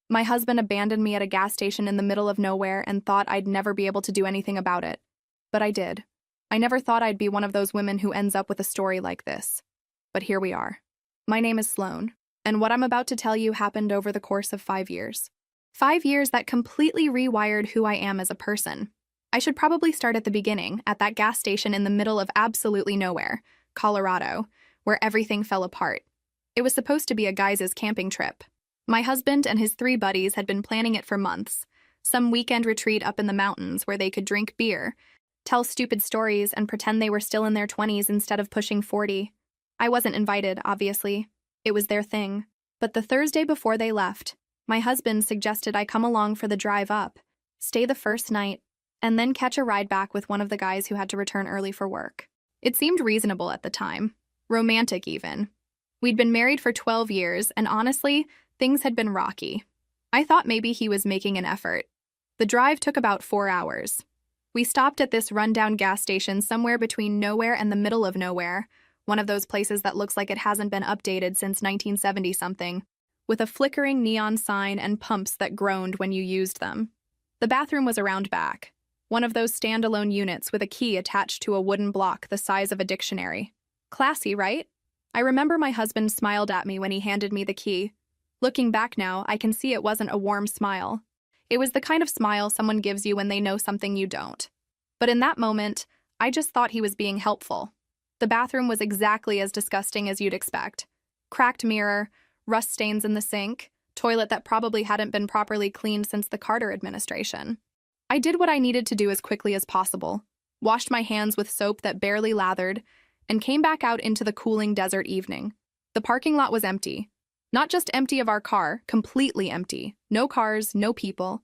My husband abandoned me at a gas station in the middle of nowhere and thought I'd never be able to do anything about it. But I did. I never thought I'd be one of those women who ends up with a story like this. But here we are. My name is Sloane, and what I'm about to tell you happened over the course of 5 years. 5 years that completely rewired who I am as a person. I should probably start at the beginning, at that gas station in the middle of absolutely nowhere, Colorado, where everything fell apart. It was supposed to be a guys' camping trip. My husband and his 3 buddies had been planning it for months. Some weekend retreat up in the mountains where they could drink beer, tell stupid stories, and pretend they were still in their 20s instead of pushing 40. I wasn't invited, obviously. It was their thing. But the Thursday before they left, my husband suggested I come along for the drive up, stay the first night, and then catch a ride back with one of the guys who had to return early for work. It seemed reasonable at the time. Romantic, even. We'd been married for 12 years, and honestly, things had been rocky. I thought maybe he was making an effort. The drive took about 4 hours. We stopped at this rundown gas station somewhere between nowhere and the middle of nowhere, one of those places that looks like it hasn't been updated since 1970-something, with a flickering neon sign and pumps that groaned when you used them. The bathroom was around back, one of those standalone units with a key attached to a wooden block the size of a dictionary. Classy, right? I remember my husband smiled at me when he handed me the key. Looking back now, I can see it wasn't a warm smile. It was the kind of smile someone gives you when they know something you don't. But in that moment, I just thought he was being helpful. The bathroom was exactly as disgusting as you'd expect. Cracked mirror, rust stains in the sink, toilet that probably hadn't been properly cleaned since the Carter administration. I did what I needed to do as quickly as possible, washed my hands with soap that barely lathered, and came back out into the cooling desert evening. The parking lot was empty. Not just empty of our car, completely empty. No cars, no people.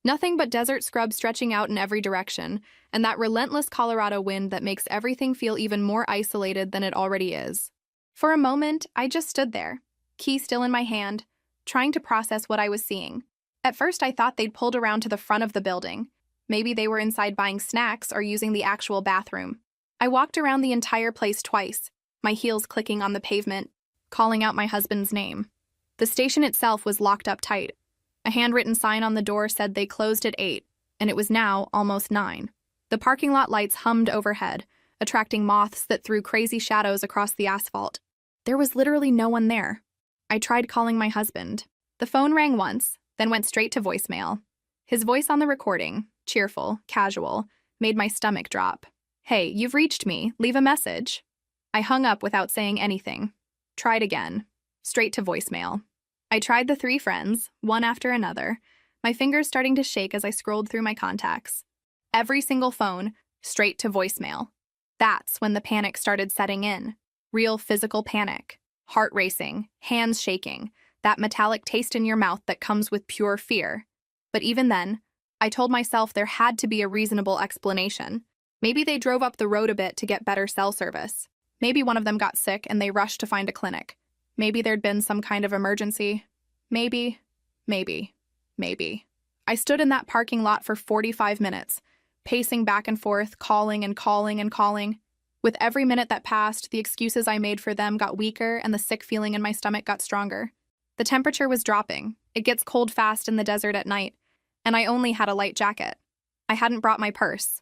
Nothing but desert scrub stretching out in every direction, and that relentless Colorado wind that makes everything feel even more isolated than it already is. For a moment, I just stood there, key still in my hand, trying to process what I was seeing. At first, I thought they'd pulled around to the front of the building. Maybe they were inside buying snacks or using the actual bathroom. I walked around the entire place twice, my heels clicking on the pavement, calling out my husband's name. The station itself was locked up tight. A handwritten sign on the door said they closed at 8, and it was now almost 9. The parking lot lights hummed overhead, attracting moths that threw crazy shadows across the asphalt. There was literally no one there. I tried calling my husband. The phone rang once, then went straight to voicemail. His voice on the recording, cheerful, casual, made my stomach drop. "Hey, you've reached me. Leave a message." I hung up without saying anything. Tried again. Straight to voicemail. I tried the 3 friends, one after another, my fingers starting to shake as I scrolled through my contacts. Every single phone, straight to voicemail. That's when the panic started setting in. Real physical panic. Heart racing, hands shaking, that metallic taste in your mouth that comes with pure fear. But even then, I told myself there had to be a reasonable explanation. Maybe they drove up the road a bit to get better cell service. Maybe one of them got sick and they rushed to find a clinic. Maybe there'd been some kind of emergency. Maybe. I stood in that parking lot for 45 minutes, pacing back and forth, calling and calling and calling. With every minute that passed, the excuses I made for them got weaker and the sick feeling in my stomach got stronger. The temperature was dropping. It gets cold fast in the desert at night, and I only had a light jacket. I hadn't brought my purse.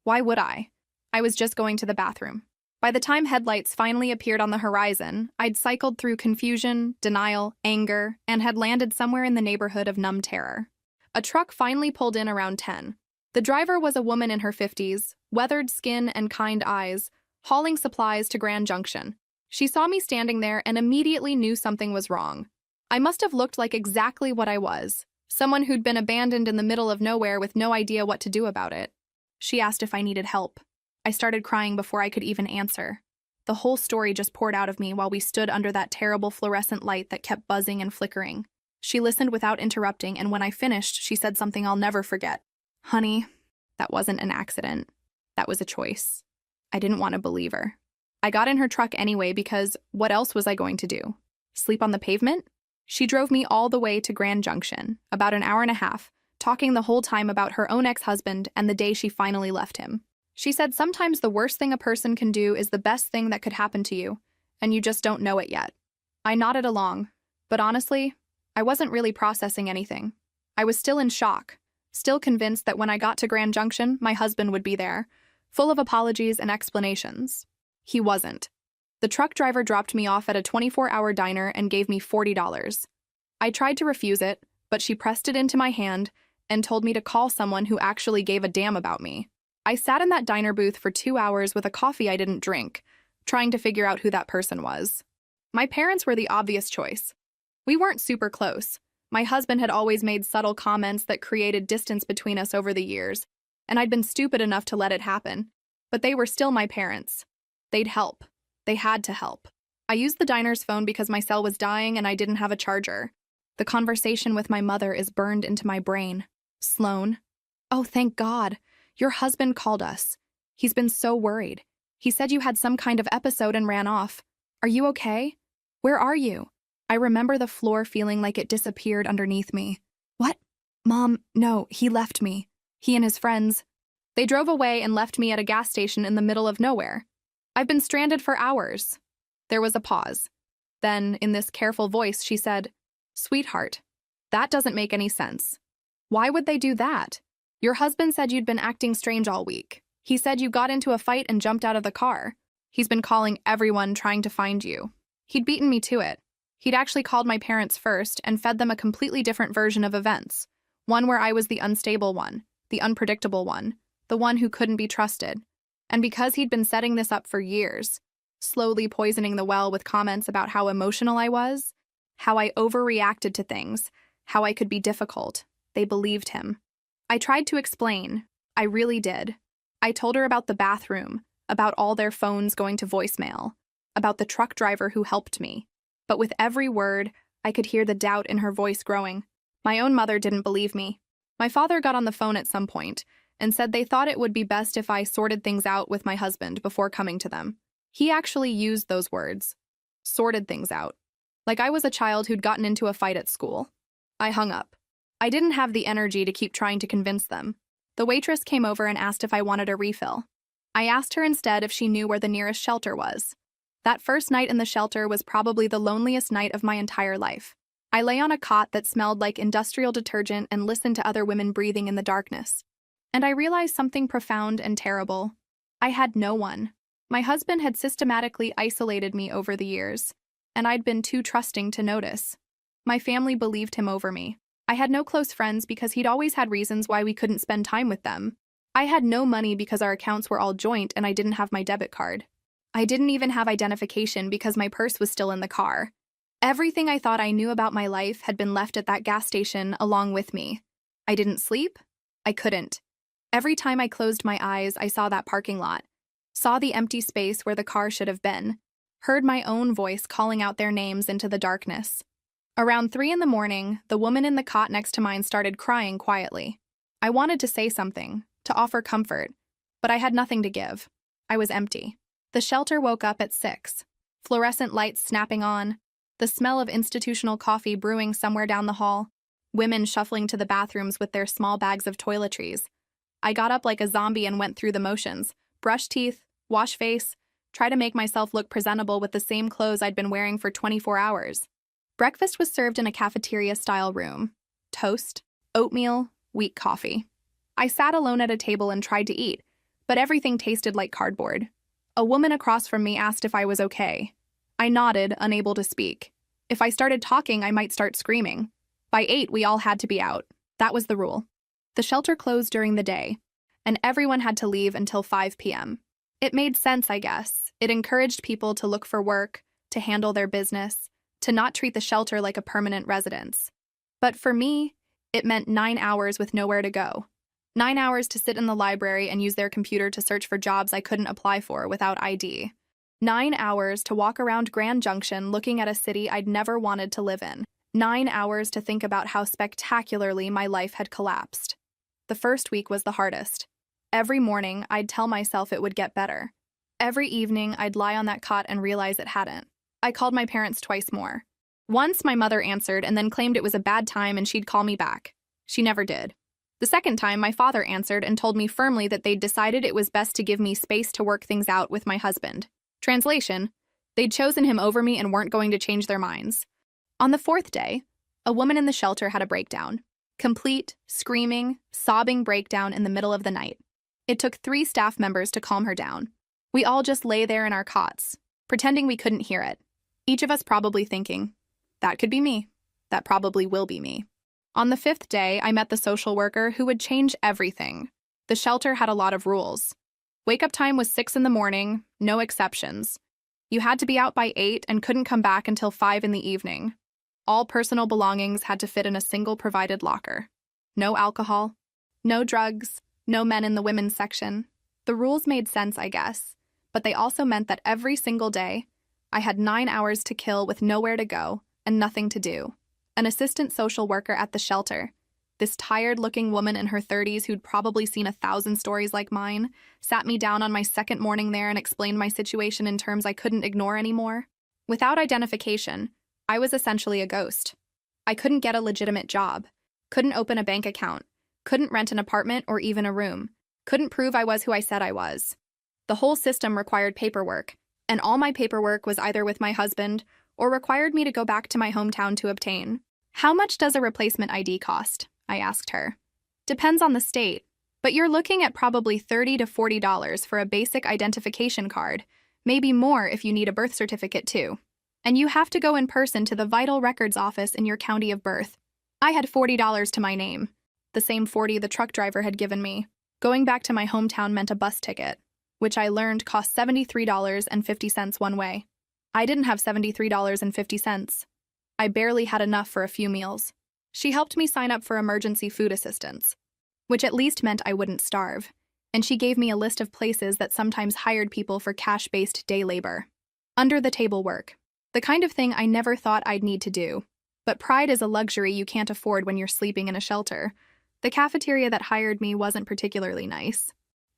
Why would I? I was just going to the bathroom. By the time headlights finally appeared on the horizon, I'd cycled through confusion, denial, anger, and had landed somewhere in the neighborhood of numb terror. A truck finally pulled in around 10. The driver was a woman in her 50s, weathered skin and kind eyes, hauling supplies to Grand Junction. She saw me standing there and immediately knew something was wrong. I must have looked like exactly what I was, someone who'd been abandoned in the middle of nowhere with no idea what to do about it. She asked if I needed help. I started crying before I could even answer. The whole story just poured out of me while we stood under that terrible fluorescent light that kept buzzing and flickering. She listened without interrupting, and when I finished, she said something I'll never forget. "Honey, that wasn't an accident. That was a choice." I didn't want to believe her. I got in her truck anyway because what else was I going to do? Sleep on the pavement? She drove me all the way to Grand Junction, about an hour and a half, talking the whole time about her own ex-husband and the day she finally left him. She said sometimes the worst thing a person can do is the best thing that could happen to you, and you just don't know it yet. I nodded along, but honestly, I wasn't really processing anything. I was still in shock, still convinced that when I got to Grand Junction, my husband would be there, full of apologies and explanations. He wasn't. The truck driver dropped me off at a 24-hour diner and gave me $40. I tried to refuse it, but she pressed it into my hand and told me to call someone who actually gave a damn about me. I sat in that diner booth for 2 hours with a coffee I didn't drink, trying to figure out who that person was. My parents were the obvious choice. We weren't super close. My husband had always made subtle comments that created distance between us over the years, and I'd been stupid enough to let it happen. But they were still my parents. They'd help. They had to help. I used the diner's phone because my cell was dying and I didn't have a charger. The conversation with my mother is burned into my brain. Sloan. Oh, thank God. Your husband called us. He's been so worried. He said you had some kind of episode and ran off. Are you okay? Where are you? I remember the floor feeling like it disappeared underneath me. What? Mom, no, he left me. He and his friends. They drove away and left me at a gas station in the middle of nowhere. I've been stranded for hours. There was a pause. Then, in this careful voice, she said, Sweetheart, that doesn't make any sense. Why would they do that? Your husband said you'd been acting strange all week. He said you got into a fight and jumped out of the car. He's been calling everyone trying to find you. He'd beaten me to it. He'd actually called my parents first and fed them a completely different version of events. One where I was the unstable one, the unpredictable one, the one who couldn't be trusted. And because he'd been setting this up for years, slowly poisoning the well with comments about how emotional I was, how I overreacted to things, how I could be difficult, they believed him. I tried to explain. I really did. I told her about the bathroom, about all their phones going to voicemail, about the truck driver who helped me. But with every word, I could hear the doubt in her voice growing. My own mother didn't believe me. My father got on the phone at some point and said they thought it would be best if I sorted things out with my husband before coming to them. He actually used those words. Sorted things out. Like I was a child who'd gotten into a fight at school. I hung up. I didn't have the energy to keep trying to convince them. The waitress came over and asked if I wanted a refill. I asked her instead if she knew where the nearest shelter was. That first night in the shelter was probably the loneliest night of my entire life. I lay on a cot that smelled like industrial detergent and listened to other women breathing in the darkness. And I realized something profound and terrible. I had no one. My husband had systematically isolated me over the years, and I'd been too trusting to notice. My family believed him over me. I had no close friends because he'd always had reasons why we couldn't spend time with them. I had no money because our accounts were all joint and I didn't have my debit card. I didn't even have identification because my purse was still in the car. Everything I thought I knew about my life had been left at that gas station along with me. I didn't sleep. I couldn't. Every time I closed my eyes, I saw that parking lot, saw the empty space where the car should have been, heard my own voice calling out their names into the darkness. Around 3 a.m, the woman in the cot next to mine started crying quietly. I wanted to say something, to offer comfort, but I had nothing to give. I was empty. The shelter woke up at 6. Fluorescent lights snapping on, the smell of institutional coffee brewing somewhere down the hall, women shuffling to the bathrooms with their small bags of toiletries. I got up like a zombie and went through the motions, brush teeth, wash face, try to make myself look presentable with the same clothes I'd been wearing for 24 hours. Breakfast was served in a cafeteria-style room. Toast, oatmeal, weak coffee. I sat alone at a table and tried to eat, but everything tasted like cardboard. A woman across from me asked if I was okay. I nodded, unable to speak. If I started talking, I might start screaming. By 8, we all had to be out. That was the rule. The shelter closed during the day, and everyone had to leave until 5 p.m. It made sense, I guess. It encouraged people to look for work, to handle their business, to not treat the shelter like a permanent residence. But for me, it meant 9 hours with nowhere to go. 9 hours to sit in the library and use their computer to search for jobs I couldn't apply for without ID. 9 hours to walk around Grand Junction looking at a city I'd never wanted to live in. 9 hours to think about how spectacularly my life had collapsed. The first week was the hardest. Every morning, I'd tell myself it would get better. Every evening, I'd lie on that cot and realize it hadn't. I called my parents twice more. Once, my mother answered and then claimed it was a bad time and she'd call me back. She never did. The second time, my father answered and told me firmly that they'd decided it was best to give me space to work things out with my husband. Translation, they'd chosen him over me and weren't going to change their minds. On the 4th day, A woman in the shelter had a breakdown. Complete, screaming, sobbing breakdown in the middle of the night. It took 3 staff members to calm her down. We all just lay there in our cots, pretending we couldn't hear it. Each of us probably thinking, that could be me. That probably will be me. On the 5th day, I met the social worker who would change everything. The shelter had a lot of rules. Wake-up time was 6 in the morning, no exceptions. You had to be out by 8 and couldn't come back until 5 in the evening. All personal belongings had to fit in a single provided locker. No alcohol, no drugs, no men in the women's section. The rules made sense, I guess, but they also meant that every single day, I had 9 hours to kill with nowhere to go and nothing to do. An assistant social worker at the shelter, this tired-looking woman in her 30s who'd probably seen 1,000 stories like mine, sat me down on my second morning there and explained my situation in terms I couldn't ignore anymore. Without identification, I was essentially a ghost. I couldn't get a legitimate job, couldn't open a bank account, couldn't rent an apartment or even a room, couldn't prove I was who I said I was. The whole system required paperwork, and all my paperwork was either with my husband or required me to go back to my hometown to obtain. How much does a replacement ID cost? I asked her. Depends on the state, but you're looking at probably $30 to $40 for a basic identification card, maybe more if you need a birth certificate too. And you have to go in person to the vital records office in your county of birth. I had $40 to my name, the same $40 the truck driver had given me. Going back to my hometown meant a bus ticket, which I learned cost $73.50 one way. I didn't have $73.50. I barely had enough for a few meals. She helped me sign up for emergency food assistance, which at least meant I wouldn't starve, and she gave me a list of places that sometimes hired people for cash-based day labor. Under-the-table work, the kind of thing I never thought I'd need to do. But pride is a luxury you can't afford when you're sleeping in a shelter. The cafeteria that hired me wasn't particularly nice.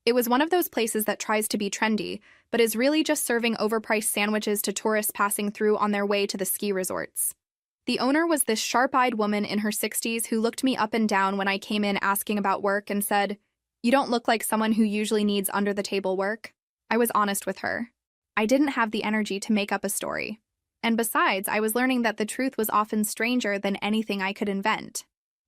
It was one of those places that tries to be trendy, but is really just serving overpriced sandwiches to tourists passing through on their way to the ski resorts. The owner was this sharp-eyed woman in her 60s who looked me up and down when I came in asking about work and said, "You don't look like someone who usually needs under-the-table work." I was honest with her. I didn't have the energy to make up a story. And besides, I was learning that the truth was often stranger than anything I could invent.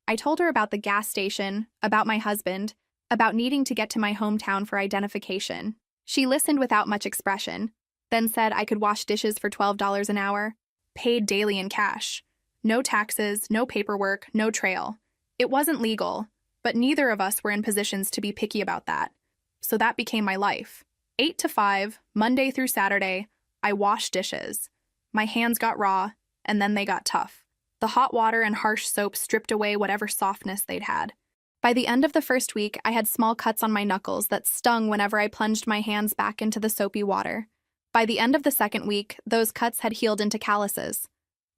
I told her about the gas station, about my husband, about needing to get to my hometown for identification. She listened without much expression, then said I could wash dishes for $12 an hour, paid daily in cash. No taxes, no paperwork, no trail. It wasn't legal, but neither of us were in positions to be picky about that. So that became my life. 8 to 5, Monday through Saturday, I washed dishes. My hands got raw, and then they got tough. The hot water and harsh soap stripped away whatever softness they'd had. By the end of the first week, I had small cuts on my knuckles that stung whenever I plunged my hands back into the soapy water. By the end of the second week, those cuts had healed into calluses.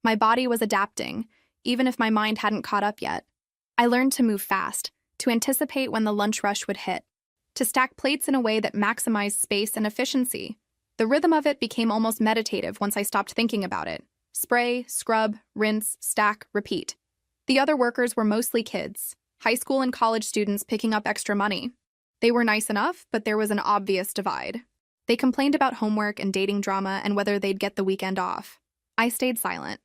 My body was adapting, even if my mind hadn't caught up yet. I learned to move fast, to anticipate when the lunch rush would hit, to stack plates in a way that maximized space and efficiency. The rhythm of it became almost meditative once I stopped thinking about it. Spray, scrub, rinse, stack, repeat. The other workers were mostly kids, high school and college students picking up extra money. They were nice enough, but there was an obvious divide. They complained about homework and dating drama and whether they'd get the weekend off. I stayed silent,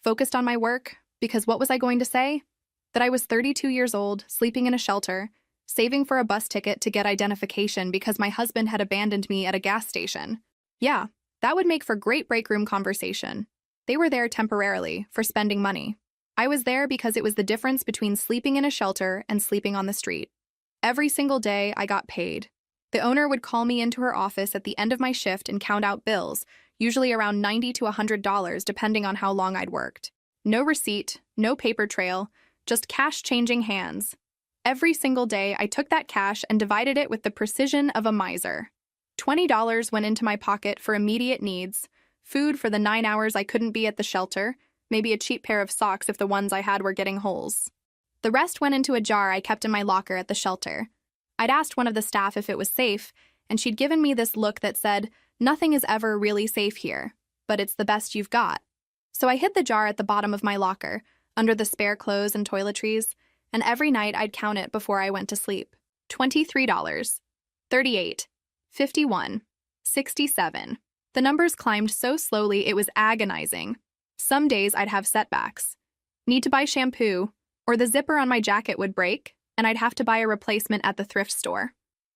focused on my work, because what was I going to say? That I was 32 years old, sleeping in a shelter, saving for a bus ticket to get identification because my husband had abandoned me at a gas station. Yeah, that would make for great break room conversation. They were there temporarily, for spending money. I was there because it was the difference between sleeping in a shelter and sleeping on the street. Every single day, I got paid. The owner would call me into her office at the end of my shift and count out bills, usually around $90 to $100 depending on how long I'd worked. No receipt, no paper trail, just cash changing hands. Every single day, I took that cash and divided it with the precision of a miser. $20 went into my pocket for immediate needs, food for the 9 hours I couldn't be at the shelter, maybe a cheap pair of socks if the ones I had were getting holes. The rest went into a jar I kept in my locker at the shelter. I'd asked one of the staff if it was safe, and she'd given me this look that said, "Nothing is ever really safe here, but it's the best you've got." So I hid the jar at the bottom of my locker, under the spare clothes and toiletries, and every night I'd count it before I went to sleep. $23, $38, $51, $67. The numbers climbed so slowly it was agonizing. Some days I'd have setbacks. need to buy shampoo, or the zipper on my jacket would break, and I'd have to buy a replacement at the thrift store.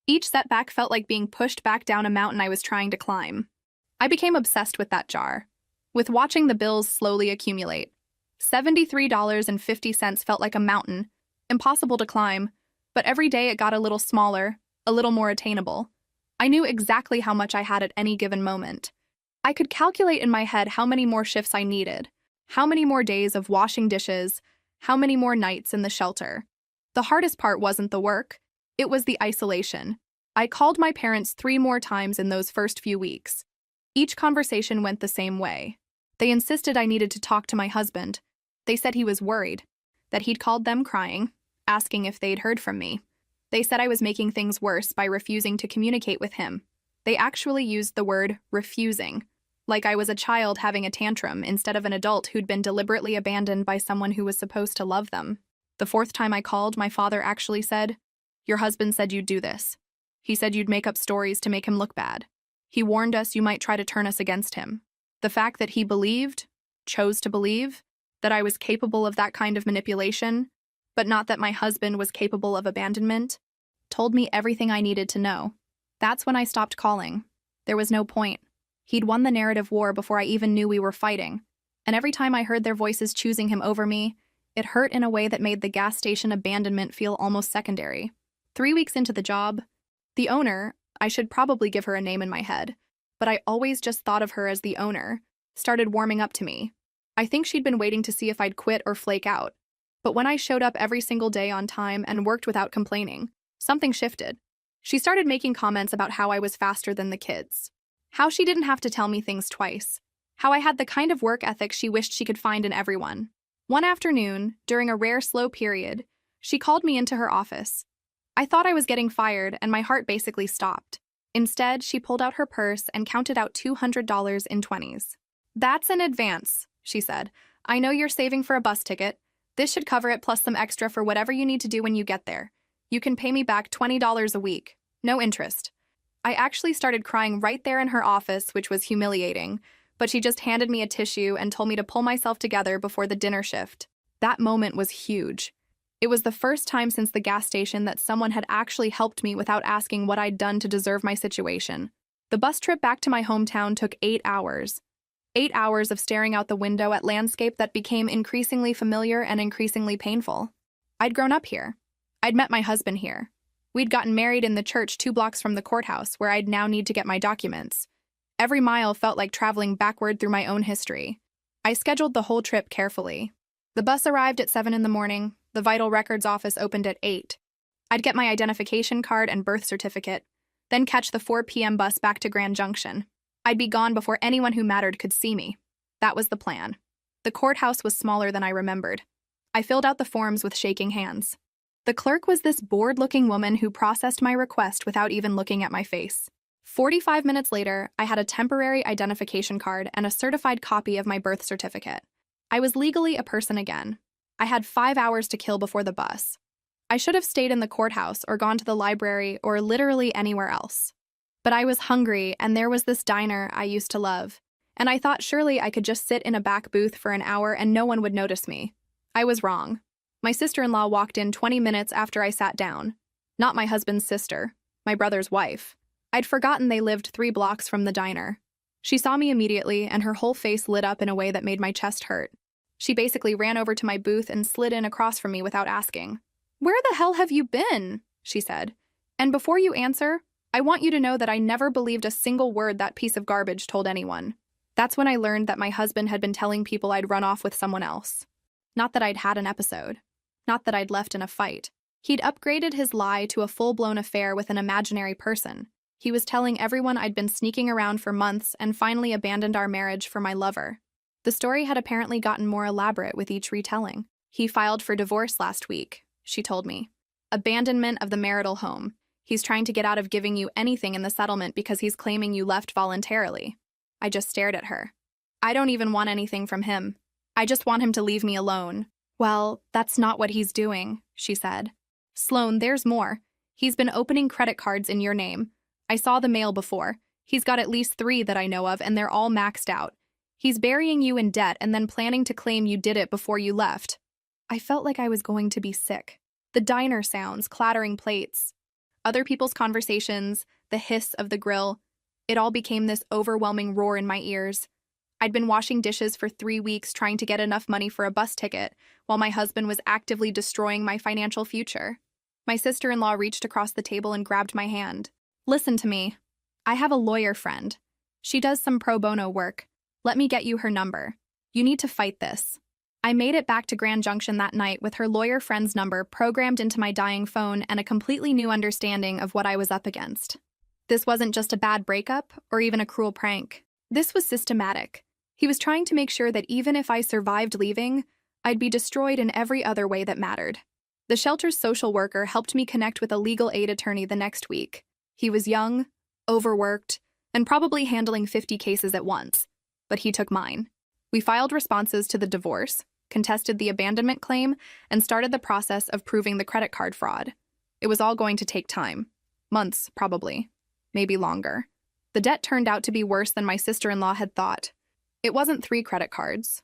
Each setback felt like being pushed back down a mountain I was trying to climb. I became obsessed with that jar, with watching the bills slowly accumulate. $73.50 felt like a mountain, impossible to climb, but every day it got a little smaller, a little more attainable. I knew exactly how much I had at any given moment. I could calculate in my head how many more shifts I needed, how many more days of washing dishes, how many more nights in the shelter. The hardest part wasn't the work, it was the isolation. I called my parents 3 more times in those first few weeks. Each conversation went the same way. They insisted I needed to talk to my husband. They said he was worried, that he'd called them crying, asking if they'd heard from me. They said I was making things worse by refusing to communicate with him. They actually used the word refusing, like I was a child having a tantrum instead of an adult who'd been deliberately abandoned by someone who was supposed to love them. The 4th time I called, my father actually said, "Your husband said you'd do this. He said you'd make up stories to make him look bad. He warned us you might try to turn us against him." The fact that he chose to believe, that I was capable of that kind of manipulation, but not that my husband was capable of abandonment, told me everything I needed to know. That's when I stopped calling. There was no point. He'd won the narrative war before I even knew we were fighting, and every time I heard their voices choosing him over me, it hurt in a way that made the gas station abandonment feel almost secondary. 3 weeks into the job, the owner, I should probably give her a name in my head, but I always just thought of her as the owner, started warming up to me. I think she'd been waiting to see if I'd quit or flake out. But when I showed up every single day on time and worked without complaining, something shifted. She started making comments about how I was faster than the kids, how she didn't have to tell me things twice, how I had the kind of work ethic she wished she could find in everyone. One afternoon, during a rare slow period, she called me into her office. I thought I was getting fired, and my heart basically stopped. Instead, she pulled out her purse and counted out $200 in 20s. "That's an advance," she said. "I know you're saving for a bus ticket. This should cover it plus some extra for whatever you need to do when you get there. You can pay me back $20 a week. No interest." I actually started crying right there in her office, which was humiliating, but she just handed me a tissue and told me to pull myself together before the dinner shift. That moment was huge. It was the first time since the gas station that someone had actually helped me without asking what I'd done to deserve my situation. The bus trip back to my hometown took 8 hours. 8 hours of staring out the window at landscape that became increasingly familiar and increasingly painful. I'd grown up here. I'd met my husband here. We'd gotten married in the church 2 blocks from the courthouse, where I'd now need to get my documents. Every mile felt like traveling backward through my own history. I scheduled the whole trip carefully. The bus arrived at 7 in the morning. The Vital Records office opened at 8. I'd get my identification card and birth certificate, then catch the 4 p.m. bus back to Grand Junction. I'd be gone before anyone who mattered could see me. That was the plan. The courthouse was smaller than I remembered. I filled out the forms with shaking hands. The clerk was this bored-looking woman who processed my request without even looking at my face. 45 minutes later, I had a temporary identification card and a certified copy of my birth certificate. I was legally a person again. I had 5 hours to kill before the bus. I should have stayed in the courthouse or gone to the library or literally anywhere else. But I was hungry, and there was this diner I used to love, and I thought surely I could just sit in a back booth for an hour and no one would notice me. I was wrong. My sister-in-law walked in 20 minutes after I sat down. Not my husband's sister, my brother's wife. I'd forgotten they lived 3 blocks from the diner. She saw me immediately, and her whole face lit up in a way that made my chest hurt. She basically ran over to my booth and slid in across from me without asking. "Where the hell have you been?" she said. "And before you answer, I want you to know that I never believed a single word that piece of garbage told anyone." That's when I learned that my husband had been telling people I'd run off with someone else. Not that I'd had an episode. Not that I'd left in a fight. He'd upgraded his lie to a full-blown affair with an imaginary person. He was telling everyone I'd been sneaking around for months and finally abandoned our marriage for my lover. The story had apparently gotten more elaborate with each retelling. "He filed for divorce last week," she told me. "Abandonment of the marital home. He's trying to get out of giving you anything in the settlement because he's claiming you left voluntarily." I just stared at her. "I don't even want anything from him. I just want him to leave me alone." "Well, that's not what he's doing," she said. "Sloan, there's more. He's been opening credit cards in your name. I saw the mail before. He's got at least 3 that I know of, and they're all maxed out. He's burying you in debt and then planning to claim you did it before you left. I felt like I was going to be sick. The diner sounds, clattering plates, other people's conversations, the hiss of the grill, it all became this overwhelming roar in my ears. I'd been washing dishes for 3 weeks trying to get enough money for a bus ticket, while my husband was actively destroying my financial future. My sister-in-law reached across the table and grabbed my hand. Listen to me. I have a lawyer friend. She does some pro bono work. Let me get you her number. You need to fight this. I made it back to Grand Junction that night with her lawyer friend's number programmed into my dying phone and a completely new understanding of what I was up against. This wasn't just a bad breakup or even a cruel prank. This was systematic. He was trying to make sure that even if I survived leaving, I'd be destroyed in every other way that mattered. The shelter's social worker helped me connect with a legal aid attorney the next week. He was young, overworked, and probably handling 50 cases at once, but he took mine. We filed responses to the divorce, contested the abandonment claim, and started the process of proving the credit card fraud. It was all going to take time. Months, probably. Maybe longer. The debt turned out to be worse than my sister-in-law had thought. It wasn't 3 credit cards.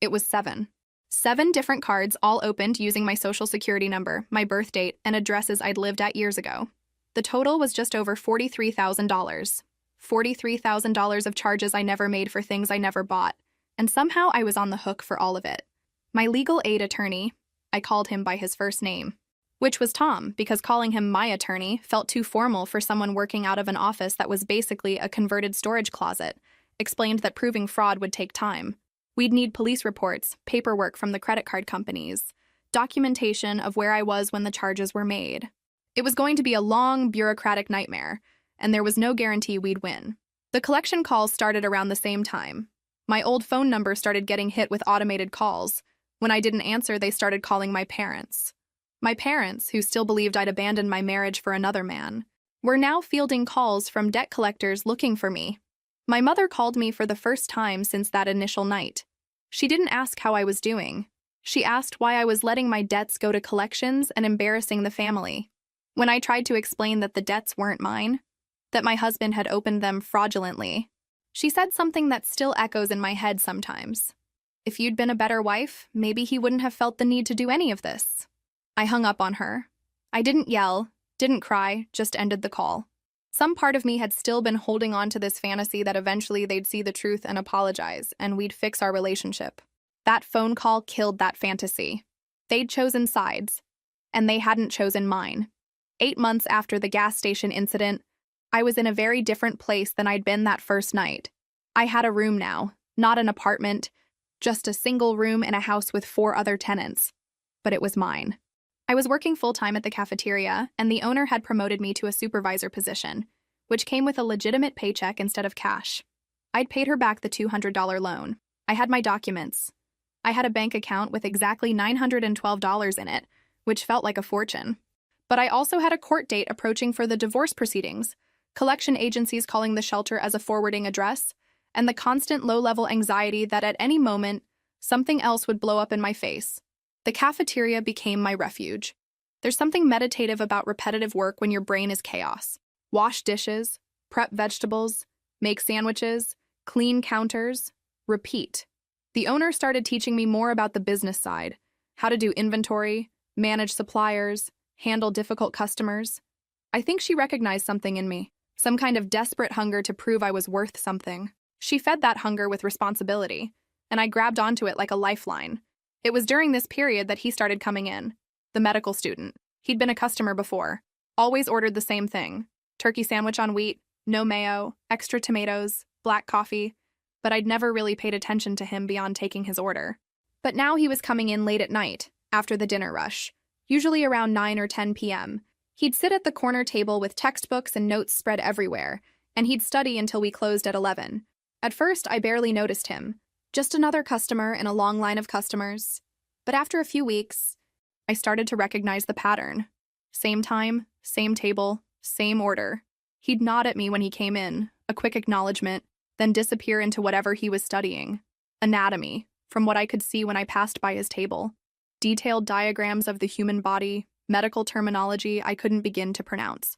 It was 7. 7 different cards, all opened using my social security number, my birth date, and addresses I'd lived at years ago. The total was just over $43,000. $43,000 of charges I never made for things I never bought, and somehow I was on the hook for all of it. My legal aid attorney, I called him by his first name, which was Tom, because calling him my attorney felt too formal for someone working out of an office that was basically a converted storage closet, explained that proving fraud would take time. We'd need police reports, paperwork from the credit card companies, documentation of where I was when the charges were made. It was going to be a long, bureaucratic nightmare, and there was no guarantee we'd win. The collection calls started around the same time. My old phone number started getting hit with automated calls. When I didn't answer, they started calling my parents. My parents, who still believed I'd abandoned my marriage for another man, were now fielding calls from debt collectors looking for me. My mother called me for the first time since that initial night. She didn't ask how I was doing. She asked why I was letting my debts go to collections and embarrassing the family. When I tried to explain that the debts weren't mine, that my husband had opened them fraudulently, she said something that still echoes in my head sometimes. If you'd been a better wife, maybe he wouldn't have felt the need to do any of this. I hung up on her. I didn't yell, didn't cry, just ended the call. Some part of me had still been holding on to this fantasy that eventually they'd see the truth and apologize, and we'd fix our relationship. That phone call killed that fantasy. They'd chosen sides, and they hadn't chosen mine. 8 months after the gas station incident, I was in a very different place than I'd been that first night. I had a room now, not an apartment, just a single room in a house with 4 other tenants. But it was mine. I was working full-time at the cafeteria, and the owner had promoted me to a supervisor position, which came with a legitimate paycheck instead of cash. I'd paid her back the $200 loan. I had my documents. I had a bank account with exactly $912 in it, which felt like a fortune. But I also had a court date approaching for the divorce proceedings, collection agencies calling the shelter as a forwarding address, and the constant low-level anxiety that at any moment, something else would blow up in my face. The cafeteria became my refuge. There's something meditative about repetitive work when your brain is chaos. Wash dishes, prep vegetables, make sandwiches, clean counters, repeat. The owner started teaching me more about the business side, how to do inventory, manage suppliers, handle difficult customers. I think she recognized something in me, some kind of desperate hunger to prove I was worth something. She fed that hunger with responsibility, and I grabbed onto it like a lifeline. It was during this period that he started coming in, the medical student. He'd been a customer before, always ordered the same thing, turkey sandwich on wheat, no mayo, extra tomatoes, black coffee, but I'd never really paid attention to him beyond taking his order. But now he was coming in late at night, after the dinner rush, usually around 9 or 10 p.m. He'd sit at the corner table with textbooks and notes spread everywhere, and he'd study until we closed at 11. At first, I barely noticed him. Just another customer in a long line of customers. But after a few weeks, I started to recognize the pattern. Same time, same table, same order. He'd nod at me when he came in, a quick acknowledgement, then disappear into whatever he was studying. Anatomy, from what I could see when I passed by his table. Detailed diagrams of the human body, medical terminology I couldn't begin to pronounce.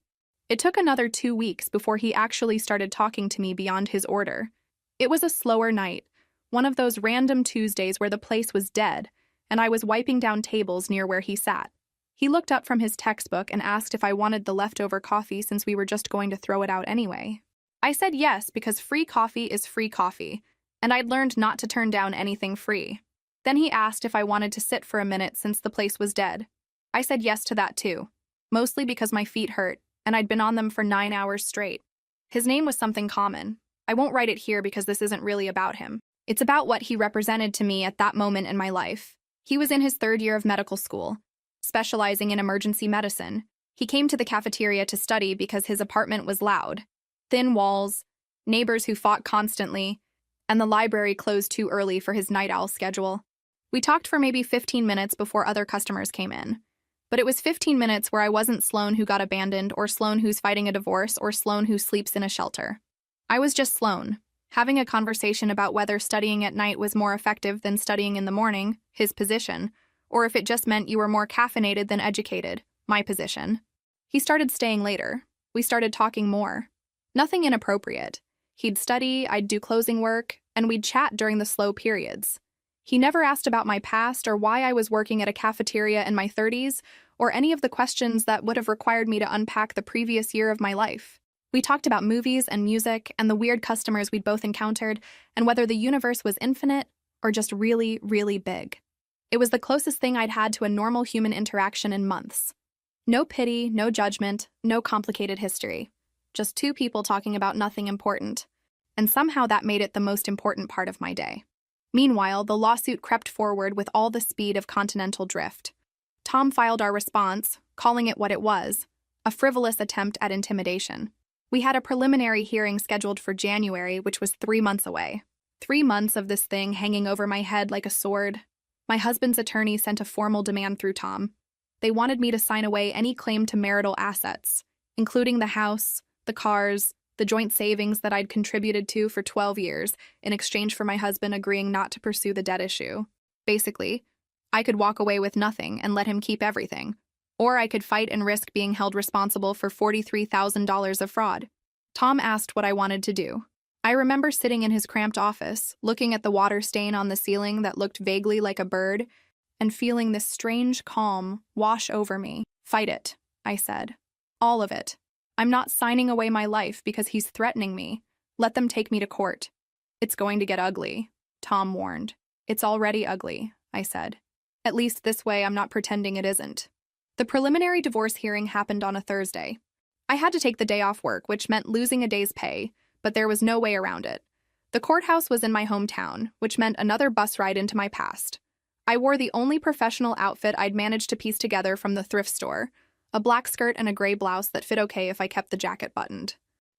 It took another 2 weeks before he actually started talking to me beyond his order. It was a slower night, One of those random Tuesdays where the place was dead, and I was wiping down tables near where he sat. He looked up from his textbook and asked if I wanted the leftover coffee since we were just going to throw it out anyway. I said yes because free coffee is free coffee, and I'd learned not to turn down anything free. Then he asked if I wanted to sit for a minute since the place was dead. I said yes to that too, mostly because my feet hurt, and I'd been on them for 9 hours straight. His name was something common. I won't write it here because this isn't really about him. It's about what he represented to me at that moment in my life. He was in his 3rd year of medical school, specializing in emergency medicine. He came to the cafeteria to study because his apartment was loud. Thin walls, neighbors who fought constantly, and the library closed too early for his night owl schedule. We talked for maybe 15 minutes before other customers came in. But it was 15 minutes where I wasn't Sloan who got abandoned, or Sloan who's fighting a divorce, or Sloan who sleeps in a shelter. I was just Sloan, having a conversation about whether studying at night was more effective than studying in the morning, his position, or if it just meant you were more caffeinated than educated, my position. He started staying later. We started talking more. Nothing inappropriate. He'd study, I'd do closing work, and we'd chat during the slow periods. He never asked about my past or why I was working at a cafeteria in my 30s, or any of the questions that would have required me to unpack the previous year of my life. We talked about movies and music and the weird customers we'd both encountered, and whether the universe was infinite or just really, really big. It was the closest thing I'd had to a normal human interaction in months. No pity, no judgment, no complicated history. Just 2 people talking about nothing important. And somehow that made it the most important part of my day. Meanwhile, the lawsuit crept forward with all the speed of continental drift. Tom filed our response, calling it what it was, a frivolous attempt at intimidation. We had a preliminary hearing scheduled for January, which was 3 months away. 3 months of this thing hanging over my head like a sword. My husband's attorney sent a formal demand through Tom. They wanted me to sign away any claim to marital assets, including the house, the cars, the joint savings that I'd contributed to for 12 years in exchange for my husband agreeing not to pursue the debt issue. Basically, I could walk away with nothing and let him keep everything. Or I could fight and risk being held responsible for $43,000 of fraud. Tom asked what I wanted to do. I remember sitting in his cramped office, looking at the water stain on the ceiling that looked vaguely like a bird, and feeling this strange calm wash over me. Fight it, I said. All of it. I'm not signing away my life because he's threatening me. Let them take me to court. It's going to get ugly, Tom warned. It's already ugly, I said. At least this way I'm not pretending it isn't. The preliminary divorce hearing happened on a Thursday. I had to take the day off work, which meant losing a day's pay, but there was no way around it. The courthouse was in my hometown, which meant another bus ride into my past. I wore the only professional outfit I'd managed to piece together from the thrift store, a black skirt and a gray blouse that fit okay if I kept the jacket buttoned.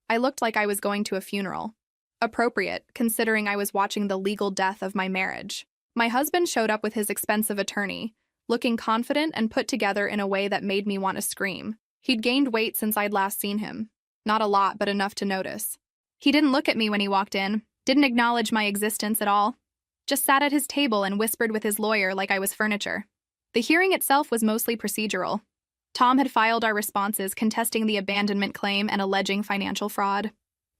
I looked like I was going to a funeral. Appropriate, considering I was watching the legal death of my marriage. My husband showed up with his expensive attorney, looking confident and put together in a way that made me want to scream. He'd gained weight since I'd last seen him. Not a lot, but enough to notice. He didn't look at me when he walked in, didn't acknowledge my existence at all. Just sat at his table and whispered with his lawyer like I was furniture. The hearing itself was mostly procedural. Tom had filed our responses contesting the abandonment claim and alleging financial fraud.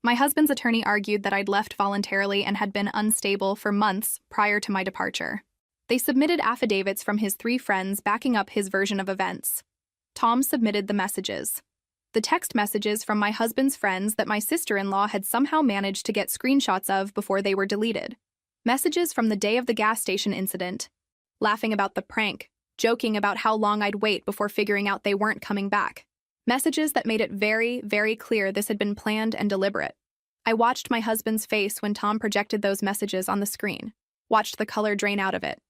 My husband's attorney argued that I'd left voluntarily and had been unstable for months prior to my departure. They submitted affidavits from his 3 friends backing up his version of events. Tom submitted the messages. The text messages from my husband's friends that my sister-in-law had somehow managed to get screenshots of before they were deleted. Messages from the day of the gas station incident, laughing about the prank, joking about how long I'd wait before figuring out they weren't coming back. Messages that made it very, very clear this had been planned and deliberate. I watched my husband's face when Tom projected those messages on the screen, watched the color drain out of it,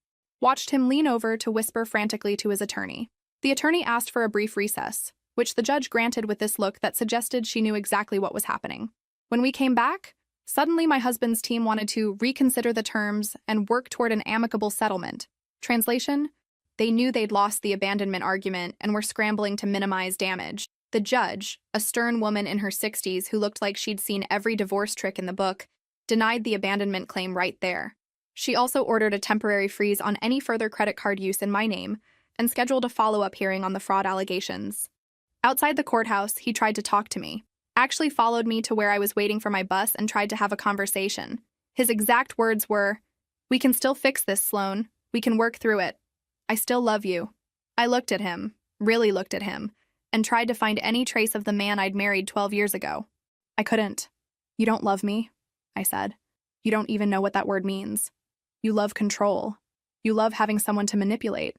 watched him lean over to whisper frantically to his attorney. The attorney asked for a brief recess, which the judge granted with this look that suggested she knew exactly what was happening. When we came back, suddenly my husband's team wanted to reconsider the terms and work toward an amicable settlement. Translation? They knew they'd lost the abandonment argument and were scrambling to minimize damage. The judge, a stern woman in her 60s who looked like she'd seen every divorce trick in the book, denied the abandonment claim right there. She also ordered a temporary freeze on any further credit card use in my name and scheduled a follow-up hearing on the fraud allegations. Outside the courthouse, he tried to talk to me, actually followed me to where I was waiting for my bus and tried to have a conversation. His exact words were, We can still fix this, Sloan. We can work through it. I still love you. I looked at him, really looked at him, and tried to find any trace of the man I'd married 12 years ago. I couldn't. You don't love me, I said. You don't even know what that word means. You love control. You love having someone to manipulate.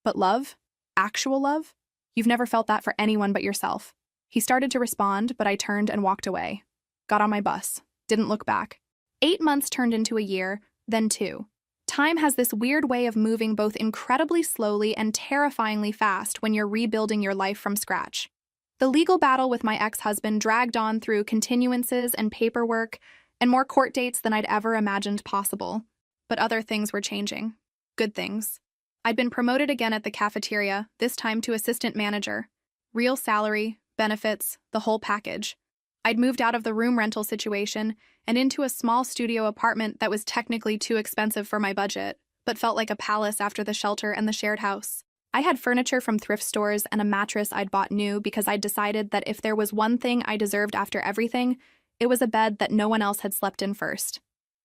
But love? Actual love? You've never felt that for anyone but yourself. He started to respond, but I turned and walked away. Got on my bus. Didn't look back. 8 months turned into a year, then 2. Time has this weird way of moving both incredibly slowly and terrifyingly fast when you're rebuilding your life from scratch. The legal battle with my ex-husband dragged on through continuances and paperwork and more court dates than I'd ever imagined possible. But other things were changing. Good things. I'd been promoted again at the cafeteria, this time to assistant manager. Real salary, benefits, the whole package. I'd moved out of the room rental situation and into a small studio apartment that was technically too expensive for my budget, but felt like a palace after the shelter and the shared house. I had furniture from thrift stores and a mattress I'd bought new because I'd decided that if there was one thing I deserved after everything, it was a bed that no one else had slept in first.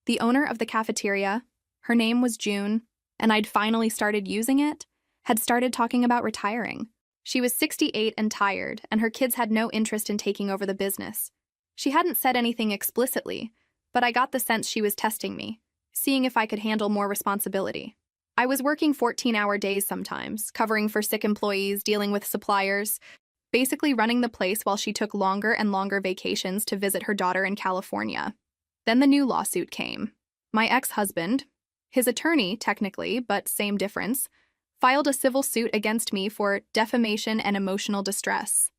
The owner of the cafeteria, her name was June, and I'd finally started using it, had started talking about retiring. She was 68 and tired, and her kids had no interest in taking over the business. She hadn't said anything explicitly, but I got the sense she was testing me, seeing if I could handle more responsibility. I was working 14-hour days sometimes, covering for sick employees, dealing with suppliers, basically running the place while she took longer and longer vacations to visit her daughter in California. Then the new lawsuit came. My ex-husband, his attorney technically, but same difference, filed a civil suit against me for defamation and emotional distress.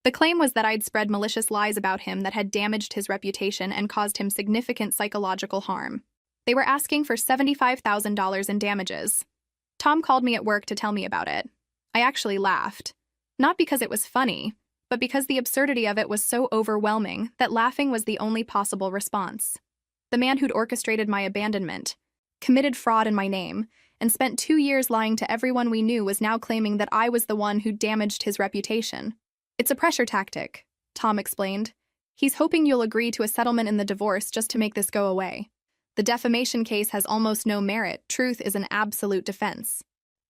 The claim was that I'd spread malicious lies about him that had damaged his reputation and caused him significant psychological harm. They were asking for $75,000 in damages. Tom called me at work to tell me about it. I actually laughed. Not because it was funny, but because the absurdity of it was so overwhelming that laughing was the only possible response. The man who'd orchestrated my abandonment, committed fraud in my name, and spent 2 years lying to everyone we knew was now claiming that I was the one who damaged his reputation. It's a pressure tactic, Tom explained. He's hoping you'll agree to a settlement in the divorce just to make this go away. The defamation case has almost no merit. Truth is an absolute defense.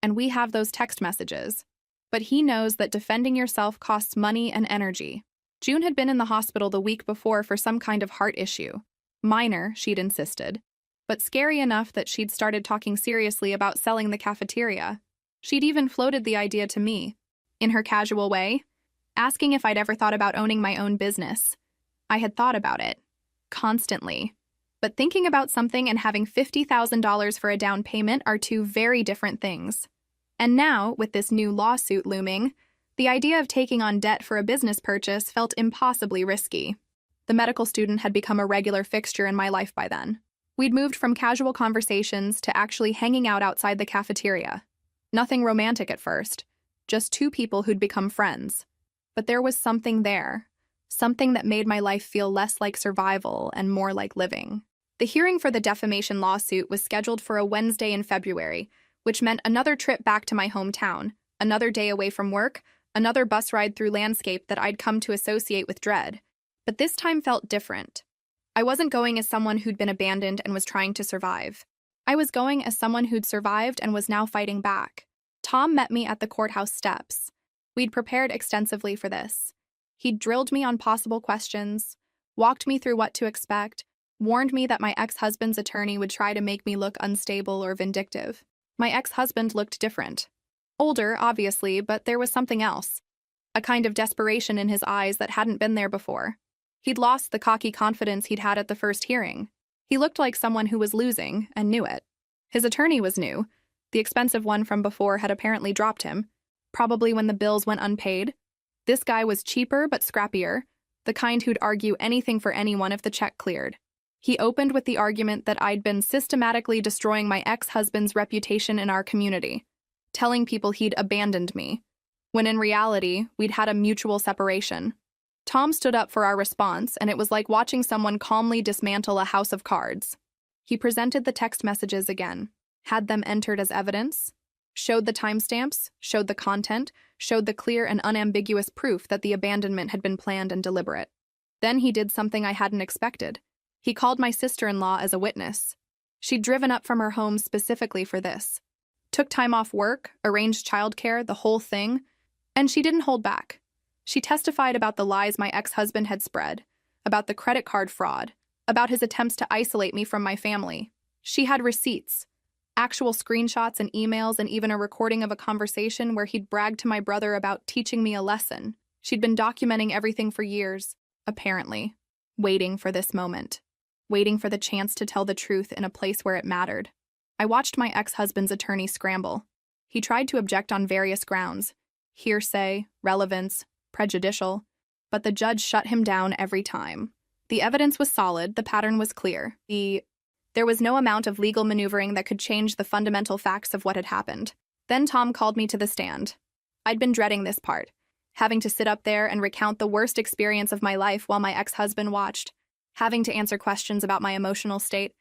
And we have those text messages. But he knows that defending yourself costs money and energy. June had been in the hospital the week before for some kind of heart issue. Minor, she'd insisted, but scary enough that she'd started talking seriously about selling the cafeteria. She'd even floated the idea to me, in her casual way, asking if I'd ever thought about owning my own business. I had thought about it. Constantly. But thinking about something and having $50,000 for a down payment are two very different things. And now, with this new lawsuit looming, the idea of taking on debt for a business purchase felt impossibly risky. The medical student had become a regular fixture in my life by then. We'd moved from casual conversations to actually hanging out outside the cafeteria. Nothing romantic at first, just two people who'd become friends. But there was something there, something that made my life feel less like survival and more like living. The hearing for the defamation lawsuit was scheduled for a Wednesday in February, which meant another trip back to my hometown, another day away from work, another bus ride through landscape that I'd come to associate with dread. But this time felt different. I wasn't going as someone who'd been abandoned and was trying to survive. I was going as someone who'd survived and was now fighting back. Tom met me at the courthouse steps. We'd prepared extensively for this. He'd drilled me on possible questions, walked me through what to expect, warned me that my ex-husband's attorney would try to make me look unstable or vindictive. My ex-husband looked different. Older, obviously, but there was something else. A kind of desperation in his eyes that hadn't been there before. He'd lost the cocky confidence he'd had at the first hearing. He looked like someone who was losing and knew it. His attorney was new. The expensive one from before had apparently dropped him, probably when the bills went unpaid. This guy was cheaper but scrappier, the kind who'd argue anything for anyone if the check cleared. He opened with the argument that I'd been systematically destroying my ex-husband's reputation in our community, telling people he'd abandoned me, when in reality, we'd had a mutual separation. Tom stood up for our response, and it was like watching someone calmly dismantle a house of cards. He presented the text messages again, had them entered as evidence, showed the timestamps, showed the content, showed the clear and unambiguous proof that the abandonment had been planned and deliberate. Then he did something I hadn't expected. He called my sister-in-law as a witness. She'd driven up from her home specifically for this. Took time off work, arranged childcare, the whole thing, and she didn't hold back. She testified about the lies my ex-husband had spread, about the credit card fraud, about his attempts to isolate me from my family. She had receipts, actual screenshots and emails, and even a recording of a conversation where he'd bragged to my brother about teaching me a lesson. She'd been documenting everything for years, apparently, waiting for this moment, waiting for the chance to tell the truth in a place where it mattered. I watched my ex-husband's attorney scramble. He tried to object on various grounds: hearsay, relevance, prejudicial, but the judge shut him down every time. The evidence was solid, the pattern was clear. There was no amount of legal maneuvering that could change the fundamental facts of what had happened. Then Tom called me to the stand. I'd been dreading this part, having to sit up there and recount the worst experience of my life while my ex-husband watched, having to answer questions about my emotional state,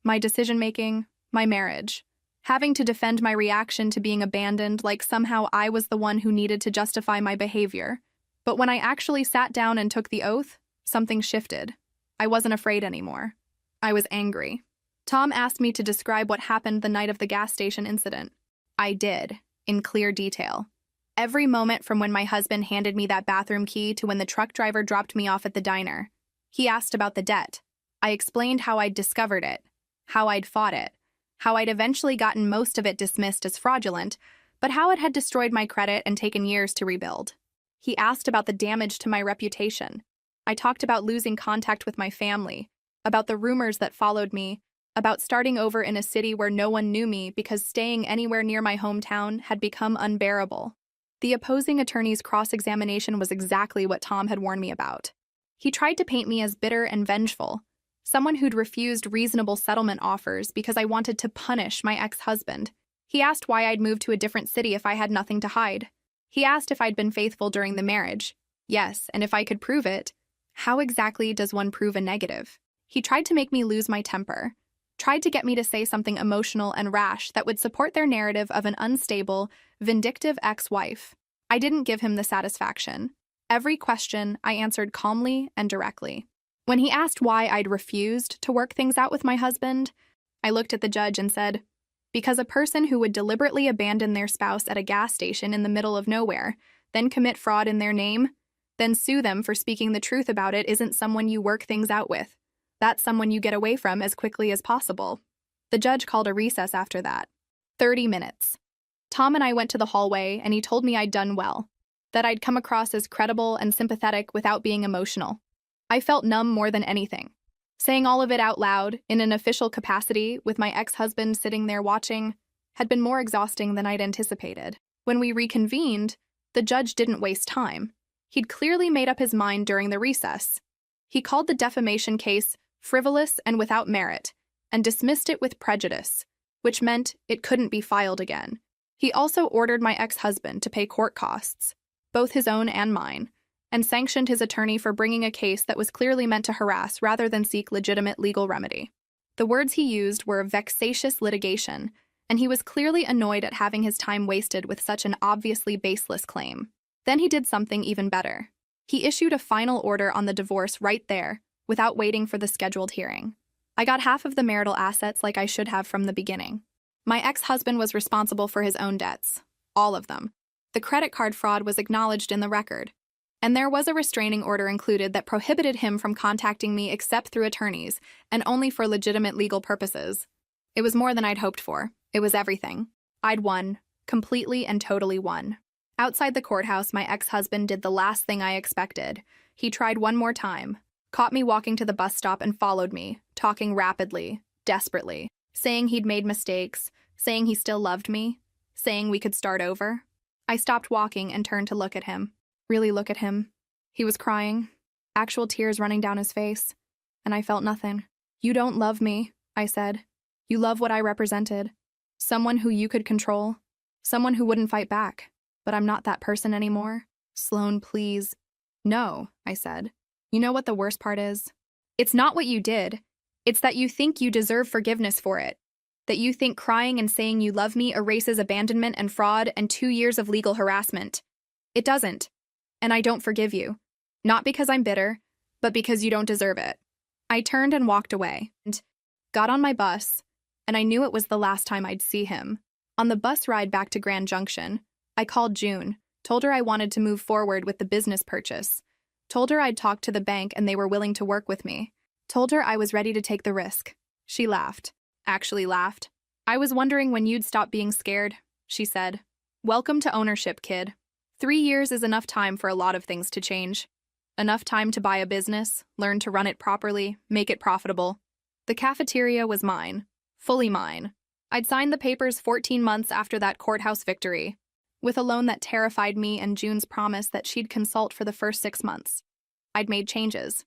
my decision-making, my marriage, having to defend my reaction to being abandoned like somehow I was the one who needed to justify my behavior. But when I actually sat down and took the oath, something shifted. I wasn't afraid anymore. I was angry. Tom asked me to describe what happened the night of the gas station incident. I did, in clear detail. Every moment from when my husband handed me that bathroom key to when the truck driver dropped me off at the diner. He asked about the debt. I explained how I'd discovered it, how I'd fought it, how I'd eventually gotten most of it dismissed as fraudulent, but how it had destroyed my credit and taken years to rebuild. He asked about the damage to my reputation. I talked about losing contact with my family, about the rumors that followed me, about starting over in a city where no one knew me because staying anywhere near my hometown had become unbearable. The opposing attorney's cross-examination was exactly what Tom had warned me about. He tried to paint me as bitter and vengeful, someone who'd refused reasonable settlement offers because I wanted to punish my ex-husband. He asked why I'd moved to a different city if I had nothing to hide. He asked if I'd been faithful during the marriage. Yes, and if I could prove it. How exactly does one prove a negative? He tried to make me lose my temper, tried to get me to say something emotional and rash that would support their narrative of an unstable, vindictive ex-wife. I didn't give him the satisfaction. Every question I answered calmly and directly. When he asked why I'd refused to work things out with my husband, I looked at the judge and said, because a person who would deliberately abandon their spouse at a gas station in the middle of nowhere, then commit fraud in their name, then sue them for speaking the truth about it isn't someone you work things out with. That's someone you get away from as quickly as possible. The judge called a recess after that. 30 minutes. Tom and I went to the hallway and he told me I'd done well, that I'd come across as credible and sympathetic without being emotional. I felt numb more than anything. Saying all of it out loud, in an official capacity, with my ex-husband sitting there watching, had been more exhausting than I'd anticipated. When we reconvened, the judge didn't waste time. He'd clearly made up his mind during the recess. He called the defamation case frivolous and without merit, and dismissed it with prejudice, which meant it couldn't be filed again. He also ordered my ex-husband to pay court costs, both his own and mine, and sanctioned his attorney for bringing a case that was clearly meant to harass rather than seek legitimate legal remedy. The words he used were vexatious litigation, and he was clearly annoyed at having his time wasted with such an obviously baseless claim. Then he did something even better. He issued a final order on the divorce right there, without waiting for the scheduled hearing. I got half of the marital assets like I should have from the beginning. My ex-husband was responsible for his own debts, all of them. The credit card fraud was acknowledged in the record. And there was a restraining order included that prohibited him from contacting me except through attorneys, and only for legitimate legal purposes. It was more than I'd hoped for. It was everything. I'd won. Completely and totally won. Outside the courthouse, my ex-husband did the last thing I expected. He tried one more time, caught me walking to the bus stop and followed me, talking rapidly, desperately, saying he'd made mistakes, saying he still loved me, saying we could start over. I stopped walking and turned to look at him. Really look at him. He was crying, actual tears running down his face, and I felt nothing. You don't love me, I said. You love what I represented. Someone who you could control. Someone who wouldn't fight back. But I'm not that person anymore. Sloan, please. No, I said. You know what the worst part is? It's not what you did. It's that you think you deserve forgiveness for it. That you think crying and saying you love me erases abandonment and fraud and 2 years of legal harassment. It doesn't. And I don't forgive you. Not because I'm bitter, but because you don't deserve it. I turned and walked away, and got on my bus, and I knew it was the last time I'd see him. On the bus ride back to Grand Junction, I called June, told her I wanted to move forward with the business purchase, told her I'd talked to the bank and they were willing to work with me, told her I was ready to take the risk. She laughed. Actually laughed. "I was wondering when you'd stop being scared," she said. "Welcome to ownership, kid. 3 years is enough time for a lot of things to change. Enough time to buy a business, learn to run it properly, make it profitable." The cafeteria was mine. Fully mine. I'd signed the papers 14 months after that courthouse victory, with a loan that terrified me and June's promise that she'd consult for the first 6 months. I'd made changes.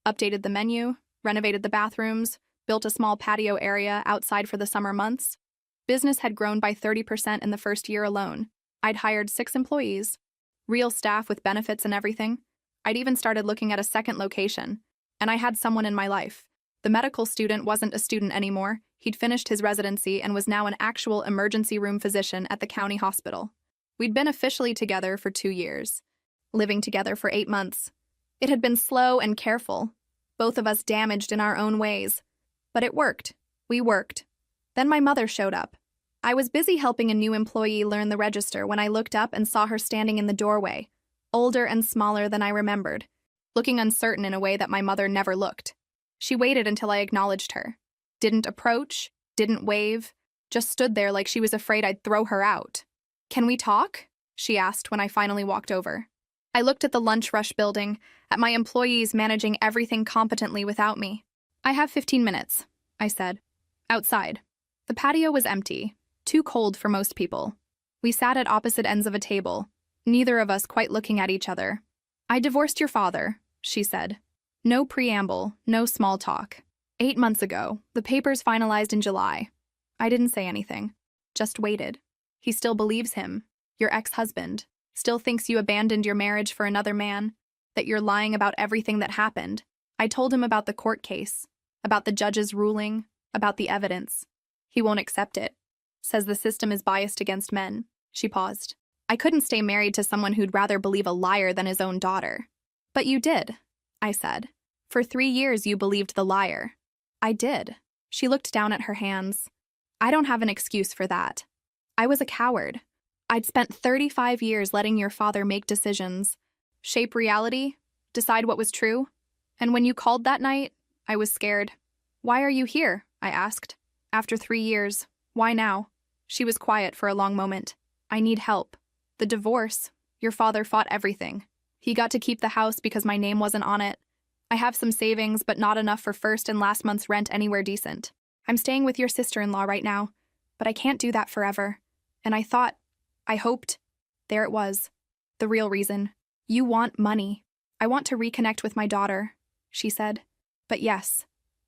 Updated the menu, renovated the bathrooms, built a small patio area outside for the summer months. Business had grown by 30% in the first year alone. I'd hired 6 employees. Real staff with benefits and everything. I'd even started looking at a second location. And I had someone in my life. The medical student wasn't a student anymore. He'd finished his residency and was now an actual emergency room physician at the county hospital. We'd been officially together for 2 years. Living together for 8 months. It had been slow and careful. Both of us damaged in our own ways. But it worked. We worked. Then my mother showed up. I was busy helping a new employee learn the register when I looked up and saw her standing in the doorway, older and smaller than I remembered, looking uncertain in a way that my mother never looked. She waited until I acknowledged her. Didn't approach, didn't wave, just stood there like she was afraid I'd throw her out. "Can we talk?" she asked when I finally walked over. I looked at the lunch rush building, at my employees managing everything competently without me. "I have 15 minutes, I said. Outside. The patio was empty, too cold for most people. We sat at opposite ends of a table, neither of us quite looking at each other. "I divorced your father," she said. No preamble, no small talk. 8 months ago, the papers finalized in July. I didn't say anything, just waited. He still believes him, your ex-husband, still thinks you abandoned your marriage for another man, that you're lying about everything that happened. I told him about the court case, about the judge's ruling, about the evidence. He won't accept it. Says the system is biased against men." She paused. "I couldn't stay married to someone who'd rather believe a liar than his own daughter." "But you did," I said. "For 3 years you believed the liar." "I did." She looked down at her hands. "I don't have an excuse for that. I was a coward. I'd spent 35 years letting your father make decisions, shape reality, decide what was true. And when you called that night, I was scared." "Why are you here?" I asked. "After 3 years. Why now?" She was quiet for a long moment. "I need help. The divorce. Your father fought everything. He got to keep the house because my name wasn't on it. I have some savings, but not enough for first and last month's rent anywhere decent. I'm staying with your sister-in-law right now, but I can't do that forever. And I hoped, there it was. The real reason. You want money. I want to reconnect with my daughter," she said. "But yes,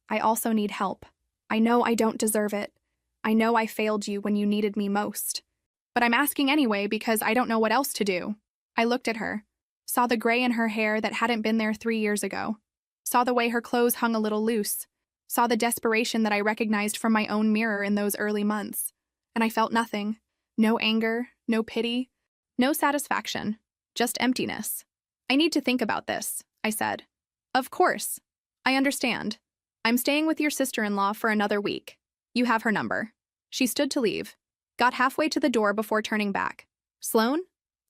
I also need help. I know I don't deserve it. I know I failed you when you needed me most. But I'm asking anyway because I don't know what else to do." I looked at her, saw the gray in her hair that hadn't been there 3 years ago, saw the way her clothes hung a little loose, saw the desperation that I recognized from my own mirror in those early months, and I felt nothing. No anger, no pity, no satisfaction, just emptiness. "I need to think about this," I said. "Of course. I understand. I'm staying with your sister-in-law for another week. You have her number." She stood to leave, got halfway to the door before turning back. "Sloan?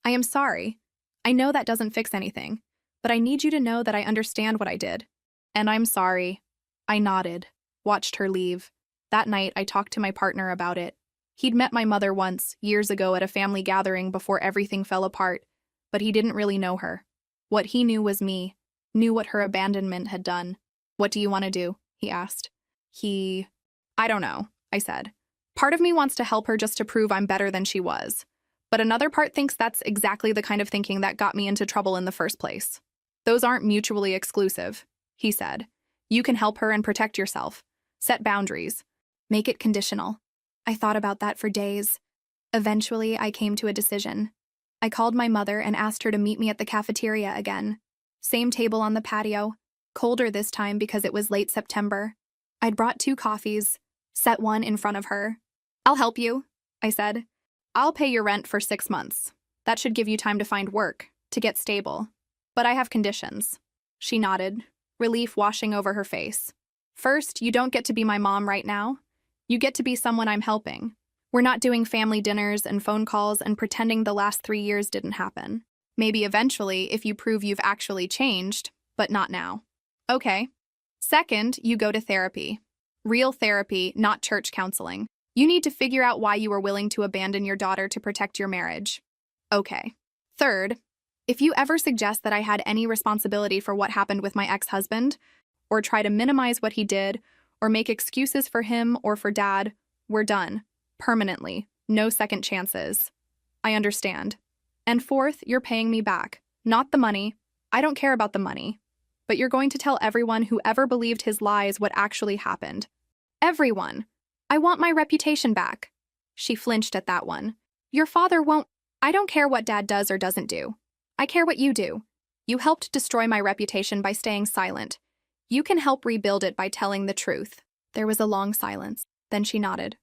I am sorry. I know that doesn't fix anything, but I need you to know that I understand what I did. And I'm sorry." I nodded, watched her leave. That night, I talked to my partner about it. He'd met my mother once, years ago at a family gathering before everything fell apart, but he didn't really know her. What he knew was me, knew what her abandonment had done. "What do you want to do?" he asked. "I don't know," I said. "Part of me wants to help her just to prove I'm better than she was. But another part thinks that's exactly the kind of thinking that got me into trouble in the first place. Those aren't mutually exclusive," he said. "You can help her and protect yourself. Set boundaries. Make it conditional." I thought about that for days. Eventually, I came to a decision. I called my mother and asked her to meet me at the cafeteria again. Same table on the patio, colder this time because it was late September. I'd brought 2 coffees, set one in front of her. "I'll help you," I said. "I'll pay your rent for 6 months. That should give you time to find work, to get stable. But I have conditions." She nodded, relief washing over her face. "First, you don't get to be my mom right now. You get to be someone I'm helping. We're not doing family dinners and phone calls and pretending the last 3 years didn't happen. Maybe eventually if you prove you've actually changed, but not now. Okay. Second, you go to therapy. Real therapy, not church counseling. You need to figure out why you were willing to abandon your daughter to protect your marriage. Okay. Third, if you ever suggest that I had any responsibility for what happened with my ex-husband, or try to minimize what he did, or make excuses for him or for Dad, we're done. Permanently. No second chances. I understand. And fourth, you're paying me back. Not the money. I don't care about the money. But you're going to tell everyone who ever believed his lies what actually happened. Everyone. I want my reputation back. She flinched at that one. Your father won't. I don't care what Dad does or doesn't do. I care what you do. You helped destroy my reputation by staying silent. You can help rebuild it by telling the truth. There was a long silence. Then she nodded.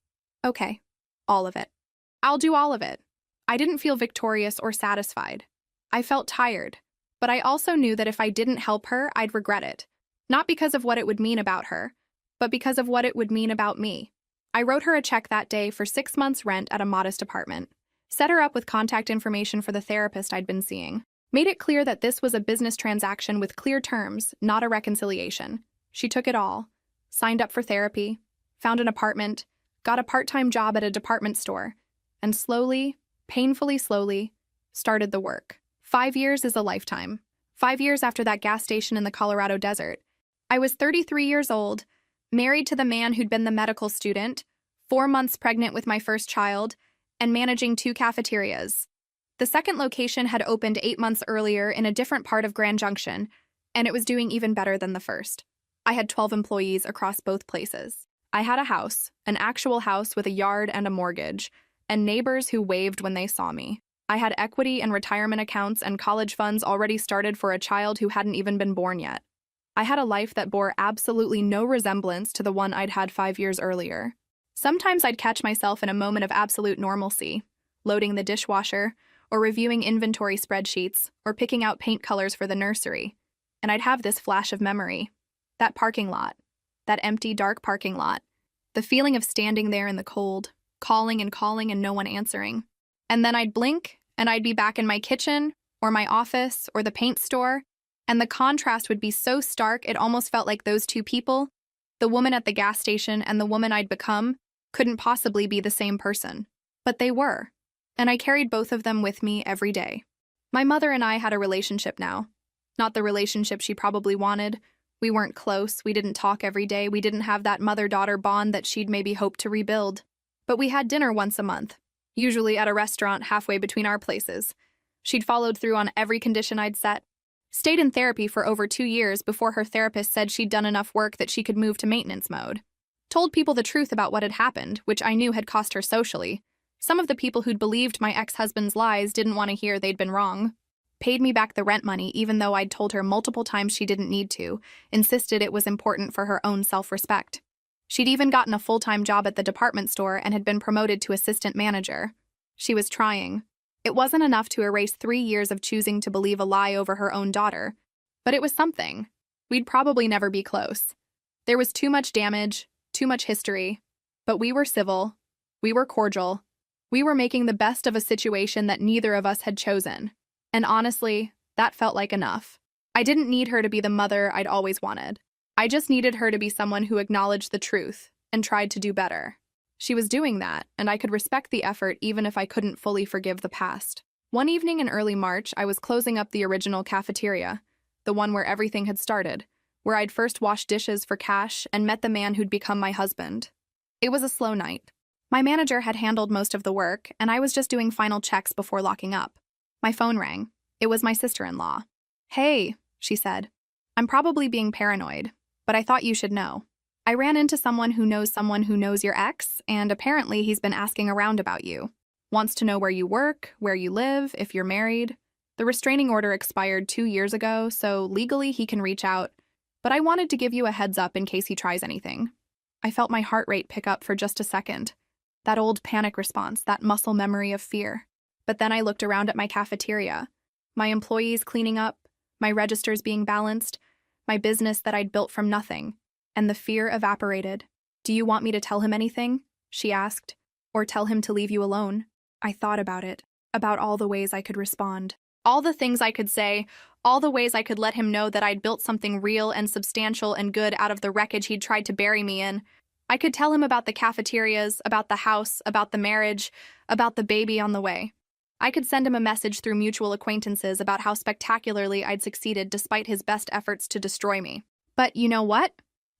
Okay. All of it. I'll do all of it. I didn't feel victorious or satisfied. I felt tired. But I also knew that if I didn't help her, I'd regret it. Not because of what it would mean about her, but because of what it would mean about me. I wrote her a check that day for 6 months' rent at a modest apartment. Set her up with contact information for the therapist I'd been seeing. Made it clear that this was a business transaction with clear terms, not a reconciliation. She took it all. Signed up for therapy. Found an apartment. Got a part-time job at a department store. And slowly, painfully slowly, started the work. 5 years is a lifetime. 5 years after that gas station in the Colorado desert. I was 33 years old, married to the man who'd been the medical student, 4 months pregnant with my first child, and managing 2 cafeterias. The second location had opened 8 months earlier in a different part of Grand Junction, and it was doing even better than the first. I had 12 employees across both places. I had a house, an actual house with a yard and a mortgage, and neighbors who waved when they saw me. I had equity and retirement accounts and college funds already started for a child who hadn't even been born yet. I had a life that bore absolutely no resemblance to the one I'd had 5 years earlier. Sometimes I'd catch myself in a moment of absolute normalcy, loading the dishwasher, or reviewing inventory spreadsheets, or picking out paint colors for the nursery. And I'd have this flash of memory. That parking lot. That empty, dark parking lot. The feeling of standing there in the cold, calling and no one answering. And then I'd blink, and I'd be back in my kitchen, or my office, or the paint store, and the contrast would be so stark it almost felt like those 2 people, the woman at the gas station and the woman I'd become, couldn't possibly be the same person. But they were. And I carried both of them with me every day. My mother and I had a relationship now. Not the relationship she probably wanted. We weren't close, we didn't talk every day, we didn't have that mother-daughter bond that she'd maybe hoped to rebuild. But we had dinner once a month, usually at a restaurant halfway between our places. She'd followed through on every condition I'd set. Stayed in therapy for over 2 years before her therapist said she'd done enough work that she could move to maintenance mode. Told people the truth about what had happened, which I knew had cost her socially. Some of the people who'd believed my ex-husband's lies didn't want to hear they'd been wrong. Paid me back the rent money even though I'd told her multiple times she didn't need to, insisted it was important for her own self-respect. She'd even gotten a full-time job at the department store and had been promoted to assistant manager. She was trying. It wasn't enough to erase 3 years of choosing to believe a lie over her own daughter, but it was something. We'd probably never be close. There was too much damage, too much history, but we were civil, we were cordial, we were making the best of a situation that neither of us had chosen. And honestly, that felt like enough. I didn't need her to be the mother I'd always wanted. I just needed her to be someone who acknowledged the truth and tried to do better. She was doing that, and I could respect the effort even if I couldn't fully forgive the past. One evening in early March, I was closing up the original cafeteria, the one where everything had started, where I'd first washed dishes for cash and met the man who'd become my husband. It was a slow night. My manager had handled most of the work, and I was just doing final checks before locking up. My phone rang. It was my sister-in-law. "Hey," she said. "I'm probably being paranoid, but I thought you should know. I ran into someone who knows your ex, and apparently he's been asking around about you. Wants to know where you work, where you live, if you're married. The restraining order expired 2 years ago, so legally he can reach out, but I wanted to give you a heads up in case he tries anything." I felt my heart rate pick up for just a second. That old panic response, that muscle memory of fear. But then I looked around at my cafeteria, my employees cleaning up, my registers being balanced, my business that I'd built from nothing, and the fear evaporated. Do you want me to tell him anything? She asked. Or tell him to leave you alone? I thought about it, about all the ways I could respond. All the things I could say, all the ways I could let him know that I'd built something real and substantial and good out of the wreckage he'd tried to bury me in. I could tell him about the cafeterias, about the house, about the marriage, about the baby on the way. I could send him a message through mutual acquaintances about how spectacularly I'd succeeded despite his best efforts to destroy me. But you know what?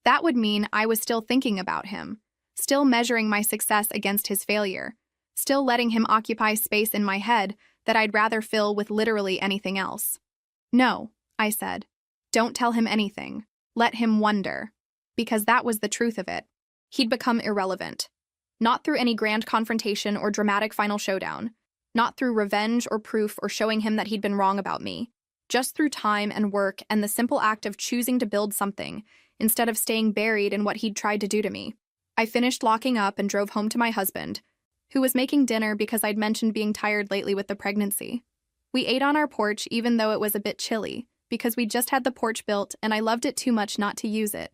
That would mean I was still thinking about him, still measuring my success against his failure, still letting him occupy space in my head that I'd rather fill with literally anything else. No, I said. Don't tell him anything. Let him wonder. Because that was the truth of it. He'd become irrelevant. Not through any grand confrontation or dramatic final showdown. Not through revenge or proof or showing him that he'd been wrong about me. Just through time and work and the simple act of choosing to build something instead of staying buried in what he'd tried to do to me. I finished locking up and drove home to my husband, who was making dinner because I'd mentioned being tired lately with the pregnancy. We ate on our porch even though it was a bit chilly, because we just had the porch built and I loved it too much not to use it.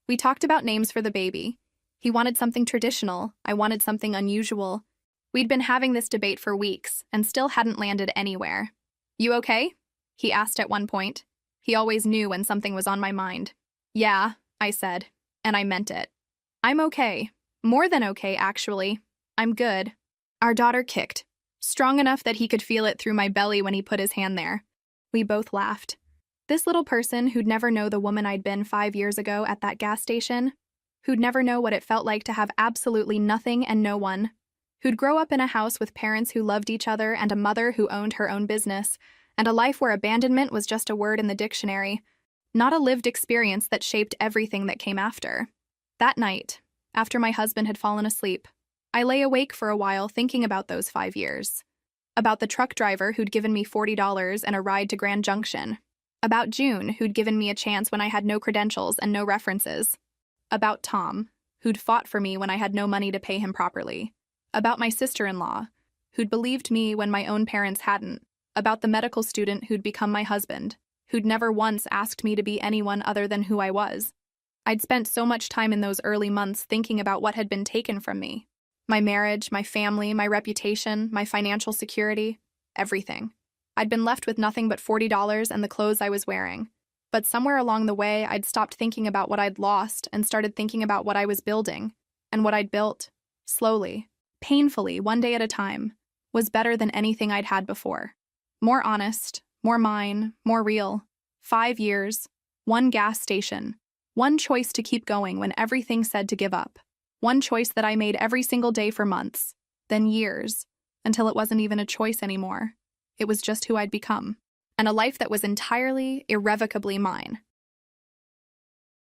We talked about names for the baby. He wanted something traditional, I wanted something unusual. We'd been having this debate for weeks and still hadn't landed anywhere. You okay? He asked at one point. He always knew when something was on my mind. Yeah, I said, and I meant it. I'm okay. More than okay, actually. I'm good. Our daughter kicked, strong enough that he could feel it through my belly when he put his hand there. We both laughed. This little person who'd never know the woman I'd been 5 years ago at that gas station, who'd never know what it felt like to have absolutely nothing and no one, who'd grow up in a house with parents who loved each other and a mother who owned her own business, and a life where abandonment was just a word in the dictionary, not a lived experience that shaped everything that came after. That night, after my husband had fallen asleep, I lay awake for a while thinking about those 5 years. About the truck driver who'd given me $40 and a ride to Grand Junction. About June, who'd given me a chance when I had no credentials and no references. About Tom, who'd fought for me when I had no money to pay him properly. About my sister-in-law, who'd believed me when my own parents hadn't. About the medical student who'd become my husband, who'd never once asked me to be anyone other than who I was. I'd spent so much time in those early months thinking about what had been taken from me. My marriage, my family, my reputation, my financial security, everything. I'd been left with nothing but $40 and the clothes I was wearing. But somewhere along the way, I'd stopped thinking about what I'd lost and started thinking about what I was building. And what I'd built, slowly, painfully, one day at a time, was better than anything I'd had before. More honest, more mine, more real. 5 years, one gas station, one choice to keep going when everything said to give up. One choice that I made every single day for months, then years, until it wasn't even a choice anymore. It was just who I'd become. And a life that was entirely, irrevocably mine.